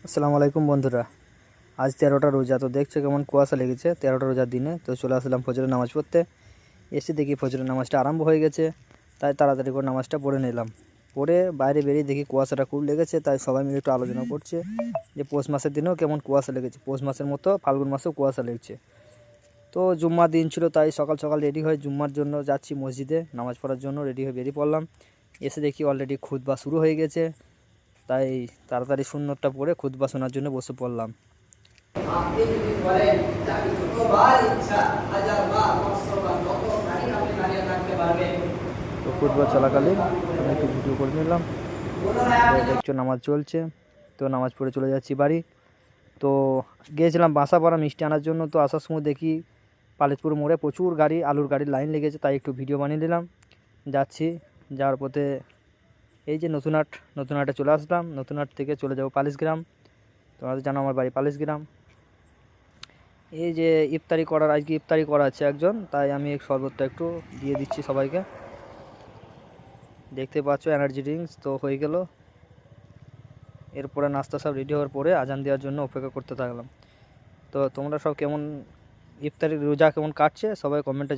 আসসালামু আলাইকুম বন্ধুরা। আজ 13টা রোজা, তো দেখছো কেমন কুয়াশা লেগেছে 13টা রোজার দিনে। তো চলে আসলাম ফজরের নামাজ পড়তে। এসে দেখি ফজরের নামাজটা আরম্ভ হয়ে গেছে, তাই তাড়াতাড়ি করে নামাজটা পড়ে নিলাম। পড়ে বাইরে বেরিয়ে দেখি কুয়াশাটা খুব লেগেছে, তাই সবাই মিলে একটু আলোচনা করছে যে পৌষ মাসের দিনেও কেমন কুয়াশা লেগেছে, পৌষ মাসের মতো ফাল্গুন মাসেও কুয়াশা লেগেছে। তো জুম্মার দিন ছিল, তাই সকাল সকাল রেডি হয়ে জুম্মার জন্য যাচ্ছি মসজিদে নামাজ পড়ার জন্য। রেডি হয়ে বেরিয়ে পড়লাম। এসে দেখি অলরেডি খুতবা শুরু হয়ে গেছে, তাই তাড়াতাড়ি সুন্নতটা পড়ে খুতবা শোনার জন্য বসে পড়লাম। আপনি যদি বলেন যে আমি যতবার ইচ্ছা হাজারবার 500বার যত টাইম আপনি দাঁড়িয়ে থাকতে পারবেন। তো খুতবা চলাকালীন আমি একটু ভিডিও করে নিলাম। তো দেখছো নামাজ চলছে, তো নামাজ পড়ে চলে যাচ্ছি বাড়ি। তো গিয়েছিলাম বাসাপাড়া মিষ্টি আনার জন্য। তো আসার সময় দেখি পালিতপুর মোড়ে প্রচুর গাড়ি, আলুর গাড়ির লাইন লেগেছে, তাই একটু ভিডিও বানিয়ে নিলাম। যাচ্ছি, যাওয়ার পথে এই যে নতুন হাটে চলে আসলাম। নতুন হাট থেকে চলে যাব পালিশগ্রাম। তোমাদের জানো আমার বাড়ি পালিশগ্রাম। এই যে আজকে ইফতারি করা আছে একজন, তাই আমি এই শরবতটা একটু দিয়ে দিচ্ছি সবাইকে। দেখতে পাচ্ছ এনার্জি ড্রিঙ্কস তো হয়ে গেল। এরপরে নাস্তা সব রেডি হওয়ার পরে আজান দেওয়ার জন্য অপেক্ষা করতে থাকলাম। তো তোমরা সব কেমন ইফতারি রোজা কেমন কাটছে সবাই কমেন্টে জানাও।